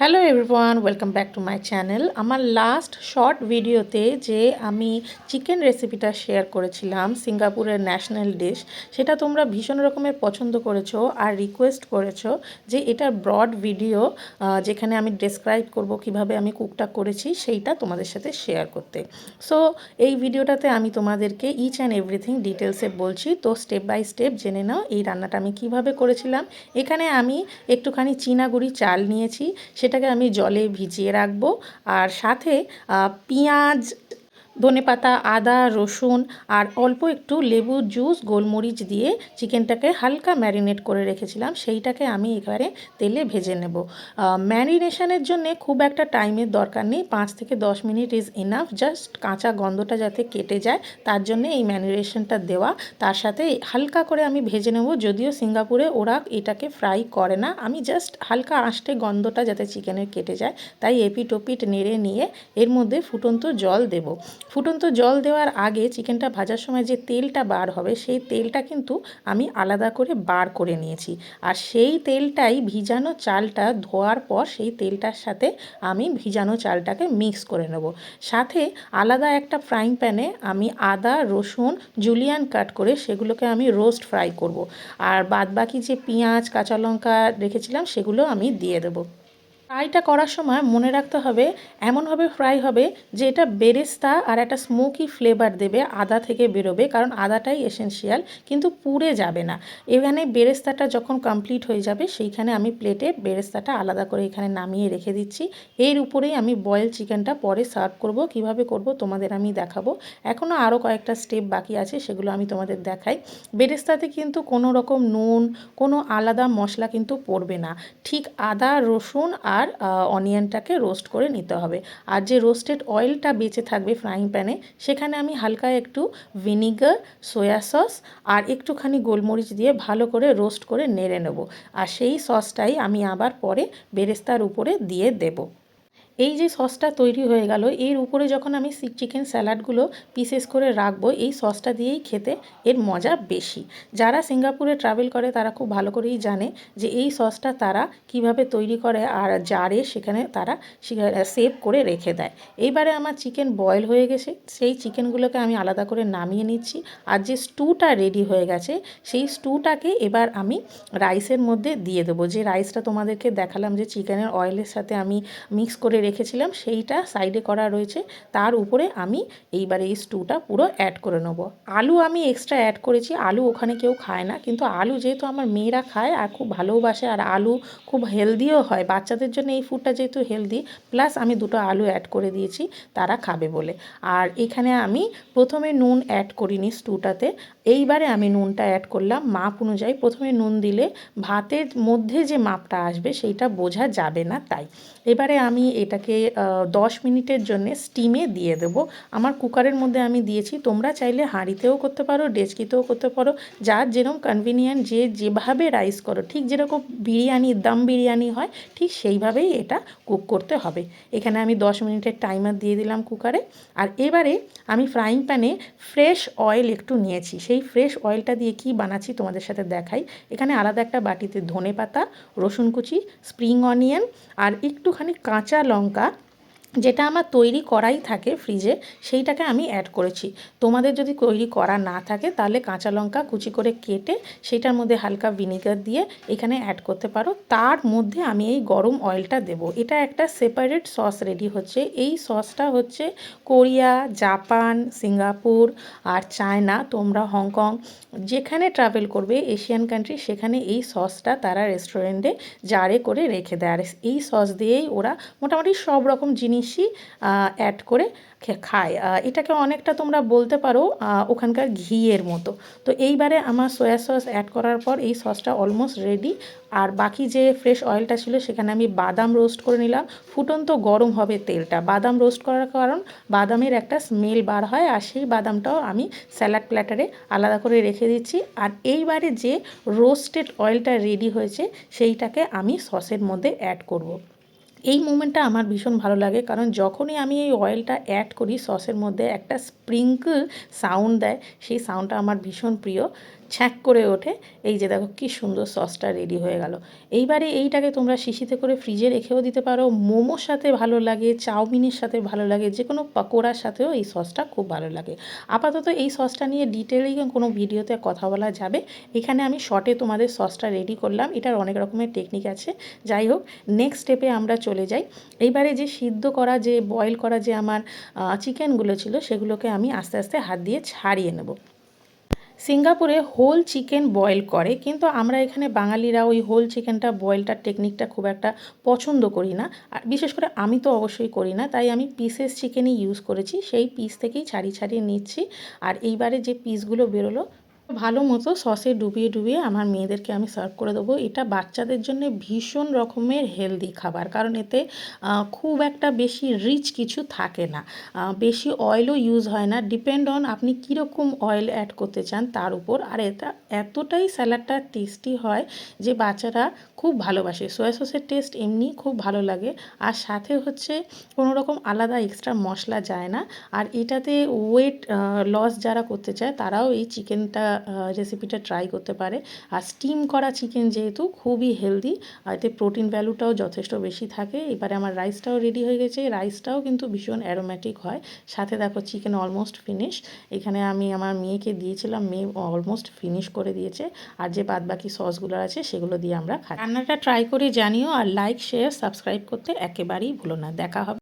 Hello everyone, welcome back to my channel. আমার last short ভিডিওতে যে আমি চিকেন রেসিপিটা শেয়ার করেছিলাম, সিঙ্গাপুরের ন্যাশনাল ডিশ, সেটা তোমরা ভীষণ রকমের পছন্দ করেছো আর রিকোয়েস্ট করেছো যে এটার ব্রড ভিডিও যেখানে আমি ডেসক্রাইব করব কিভাবে আমি কুকটা করেছি সেইটা তোমাদের সাথে শেয়ার করতে। সো এই ভিডিওটাতে আমি তোমাদেরকে ইচ অ্যান্ড এভরিথিং ডিটেলসে বলছি, তো স্টেপ বাই স্টেপ জেনে নাও এই রান্নাটা আমি কিভাবে করেছিলাম। এখানে আমি একটুখানি চীনাগুড়ি চাল নিয়েছি, সেটাকে আমি জলে ভিজিয়ে রাখবো। আর সাথে পেঁয়াজ, ধনেপাতা, আদা, রসুন আর অল্প একটু লেবুর জুস, গোলমরিচ দিয়ে চিকেনটাকে হালকা ম্যারিনেট করে রেখেছিলাম, সেইটাকে আমি এবারে তেলে ভেজে নেব। ম্যারিনেশনের জন্যে খুব একটা টাইমের দরকার নেই, 5 থেকে 10 মিনিট ইজ ইনাফ। জাস্ট কাঁচা গন্ধটা যাতে কেটে যায় তার জন্য এই ম্যারিনেশনটা দেওয়া। তার সাথে হালকা করে আমি ভেজে নেব, যদিও সিঙ্গাপুরে ওরা এটাকে ফ্রাই করে না, আমি জাস্ট হালকা আঁচটে গন্ধটা যাতে চিকেনের কেটে যায় তাই এপিট ওপিট নেড়ে নিয়ে এর মধ্যে ফুটন্ত জল দেব। ফুটন্ত জল দেওয়ার আগে চিকেনটা ভাজার সময় যে তেলটা বার হবে সেই তেলটা কিন্তু আমি আলাদা করে বার করে নিয়েছি, আর সেই তেলটাই ভিজানো চালটা ধোয়ার পর সেই তেলটার সাথে আমি ভিজানো চালটাকে মিক্স করে নেব। সাথে আলাদা একটা ফ্রাইং প্যানে আমি আদা, রসুন জুলিয়ান কাট করে সেগুলোকে আমি রোস্ট ফ্রাই করব, আর বাদবাকি যে পেঁয়াজ, কাঁচা লঙ্কা রেখেছিলাম সেগুলো আমি দিয়ে দেবো। ফ্রাইটা করার সময় মনে রাখতে হবে এমনভাবে ফ্রাই হবে যে এটা বেরেস্তা আর একটা স্মোকি ফ্লেভার দেবে, আদা থেকে বেরোবে, কারণ আদাটাই এসেনশিয়াল, কিন্তু পুড়ে যাবে না। এখানে বেরেস্তাটা যখন কমপ্লিট হয়ে যাবে সেইখানে আমি প্লেটে বেরেস্তাটা আলাদা করে এখানে নামিয়ে রেখে দিচ্ছি। এর উপরেই আমি বয়েল চিকেনটা পরে সার্ভ করব, কিভাবে করব তোমাদের আমি দেখাবো। এখনও আরও কয়েকটা স্টেপ বাকি আছে, সেগুলো আমি তোমাদের দেখাই। বেরেস্তাতে কিন্তু কোনো রকম নুন, কোনো আলাদা মশলা কিন্তু পড়বে না, ঠিক আদা, রসুন আর অনিয়নটাকে রোস্ট করে নিতে হবে। আর যে রোস্টেড অয়েলটা বেঁচে থাকবে ফ্রাইং প্যানে, সেখানে আমি হালকা একটু ভিনিগার, সয়া সস আর একটুখানি গোলমরিচ দিয়ে ভালো করে রোস্ট করে নেড়ে নেব, আর সেই সসটাই আমি আবার পরে বেরেস্তার উপরে দিয়ে দেবো। এই যে সসটা তৈরি হয়ে গেল, এর উপরে যখন আমি চিকেন স্যালাডগুলো পিসেস করে রাখবো, এই সসটা দিয়েই খেতে এর মজা বেশি। যারা সিঙ্গাপুরে ট্রাভেল করে তারা খুব ভালো করেই জানে যে এই সসটা তারা কিভাবে তৈরি করে, আর জারে সেখানে তারা সেভ করে রেখে দেয়। এইবারে আমার চিকেন বয়েল হয়ে গেছে, সেই চিকেনগুলোকে আমি আলাদা করে নামিয়ে নিচ্ছি। আর যে স্টুটা রেডি হয়ে গেছে সেই স্টুটাকে এবার আমি রাইসের মধ্যে দিয়ে দেবো। যে রাইসটা তোমাদেরকে দেখালাম যে চিকেনের অয়েলের সাথে আমি মিক্স করে রেখেছিলাম, সেইটা সাইডে করা রয়েছে, তার উপরে আমি এইবারে এই স্টুটা পুরো অ্যাড করে নেবো। আলু আমি এক্সট্রা অ্যাড করেছি, আলু ওখানে কেউ খায় না, কিন্তু আলু যেহেতু আমার মেয়েরা খায় আর খুব ভালোবাসে, আর আলু খুব হেলদিও হয় বাচ্চাদের জন্য, এই ফুডটা যেহেতু হেলদি, প্লাস আমি দুটো আলু অ্যাড করে দিয়েছি তারা খাবে বলে। আর এখানে আমি প্রথমে নুন অ্যাড করিনি স্টুটাতে, এইবারে আমি নুনটা অ্যাড করলাম মাপ অনুযায়ী। প্রথমে নুন দিলে ভাতের মধ্যে যে মাপটা আসবে সেইটা বোঝা যাবে না, তাই এবারে আমি এটাকে 10 মিনিটের জন্য স্টিমে দিয়ে দেব। আমার কুকারের মধ্যে আমি দিয়েছি, তোমরা চাইলে হাঁড়িতেও করতে পারো, ডেচকিতেও করতে পারো, যার যেরকম কনভিনিয়েন্ট, যে যেভাবে রাইস করো, ঠিক যেরকম বিরিয়ানি, দম বিরিয়ানি হয় ঠিক সেইভাবেই এটা কুক করতে হবে। এখানে আমি 10 মিনিটের টাইমার দিয়ে দিলাম কুকারে। আর এবারে আমি ফ্রাইং প্যানে ফ্রেশ অয়েল একটু নিয়েছি, সেই ফ্রেশ অয়েলটা দিয়ে কি বানাচ্ছি তোমাদের সাথে দেখাই। এখানে আলাদা একটা বাটিতে ধনেপাতা, রসুন কুচি, স্প্রিং অনিয়ন আর একটুখানি কাঁচা লঙ্কা, যেটা আমার তৈরি করাই থাকে ফ্রিজে, সেইটাকে আমি অ্যাড করেছি। তোমাদের যদি তৈরি করা না থাকে তাহলে কাঁচা লঙ্কা কুচি করে কেটে সেটার মধ্যে হালকা ভিনিগার দিয়ে এখানে অ্যাড করতে পারো। তার মধ্যে আমি এই গরম অয়েলটা দেব। এটা একটা সেপারেট সস রেডি হচ্ছে। এই সসটা হচ্ছে কোরিয়া, জাপান, সিঙ্গাপুর আর চায়না, তোমরা হংকং যেখানে ট্রাভেল করবে এশিয়ান কান্ট্রি, সেখানে এই সসটা তারা রেস্টুরেন্টে জারে করে রেখে দেয়, আর এই সস দিয়েই ওরা মোটামুটি সব রকম জিনিসই অ্যাড করে খায়। এটাকে অনেকটা তোমরা বলতে পারো ওখানকার ঘিয়ের মতো। তো এইবারে আমার সয়া সস অ্যাড করার পর এই সসটা অলমোস্ট রেডি। আর বাকি যে ফ্রেশ অয়েলটা ছিল সেখানে আমি বাদাম রোস্ট করে নিলাম। ফুটন্ত গরম হবে তেলটা, বাদাম রোস্ট করার কারণ বাদামের একটা স্মেল বার হয়, আর সেই বাদামটাও আমি স্যালাড প্ল্যাটারে আলাদা করে রেখে দিচ্ছি। আর এইবারে যে রোস্টেড অয়েলটা রেডি হয়েছে সেইটাকে আমি সসের মধ্যে অ্যাড করব। এই মোমেন্টটা আমার ভীষণ ভালো লাগে, কারণ যখনই আমি এই অয়েলটা অ্যাড করি সসের মধ্যে একটা স্প্রিঙ্কল সাউন্ড দেয়, সেই সাউন্ডটা আমার ভীষণ প্রিয়। ছ্যাঁক করে ওঠে। এই যে দেখো কি সুন্দর সসটা রেডি হয়ে গেল। এইবারে এইটাকে তোমরা শিশিতে করে ফ্রিজে রেখেও দিতে পারো। মোমোর সাথে ভালো লাগে, চাউমিনের সাথে ভালো লাগে, যে কোনো পকোড়ার সাথেও এই সসটা খুব ভালো লাগে। আপাতত এই সসটা নিয়ে ডিটেইলি কোনো ভিডিওতে কথা বলা যাবে। এখানে আমি শর্টে তোমাদের সসটা রেডি করলাম। এটার অনেক রকমের টেকনিক আছে। যাই হোক, নেক্সট স্টেপে আমরা চলে যাই। এইবারে যে সিদ্ধ করা, যে বয়েল করা যে আমার চিকেনগুলো ছিল, সেগুলোকে আমি আস্তে আস্তে হাত দিয়ে ছাড়িয়ে নেব। সিঙ্গাপুরে হোল চিকেন বয়েল করে, কিন্তু আমরা এখানে বাঙালিরা ওই হোল চিকেনটা বয়েলটার টেকনিকটা খুব একটা পছন্দ করি না। আর বিশেষ করে আমি তো অবশ্যই করি না, তাই আমি পিসেস চিকেনই ইউজ করেছি। সেই পিস থেকেই ছাড়িয়ে ছাড়িয়ে নিচ্ছি। আর এইবারে যে পিসগুলো বেরোলো, ভালো মতো সসে ডুবিয়ে ডুবিয়ে আমার মেয়েদেরকে আমি সার্ভ করে দেবো। এটা বাচ্চাদের জন্য ভীষণ রকমের হেলদি খাবার, কারণ এতে খুব একটা বেশি রিচ কিছু থাকে না, বেশি অয়েলও ইউজ হয় না। ডিপেন্ড অন আপনি কীরকম অয়েল অ্যাড করতে চান তার উপর। আর এটা এতটাই স্যালাডটা টেস্টি হয় যে বাচ্চারা খুব ভালোবাসে। সয়া সসের টেস্ট এমনি খুব ভালো লাগে, আর সাথে হচ্ছে কোনো রকম আলাদা এক্সট্রা মশলা যায় না। আর এটাতে ওয়েট লস যারা করতে চায় তারাও এই চিকেনটা রেসিপিটা ট্রাই করতে পারে। আর স্টিম করা চিকেন যেহেতু খুবই হেলদি, আর এতে প্রোটিন ভ্যালুটাও যথেষ্ট বেশি থাকে। এবারে আমার রাইসটাও রেডি হয়ে গেছে। রাইসটাও কিন্তু ভীষণ অ্যারোমেটিক হয়। সাথে দেখো চিকেন অলমোস্ট ফিনিশ। এখানে আমি আমার মেয়েকে দিয়েছিলাম, মেয়ে অলমোস্ট ফিনিশ করে দিয়েছে। আর যে বাদবাকি সসগুলো আছে সেগুলো দিয়ে আমরা খাই। রান্নাটা ট্রাই করে জানিও, আর লাইক, শেয়ার, সাবস্ক্রাইব করতে একেবারেই ভুলো না। দেখা হবে।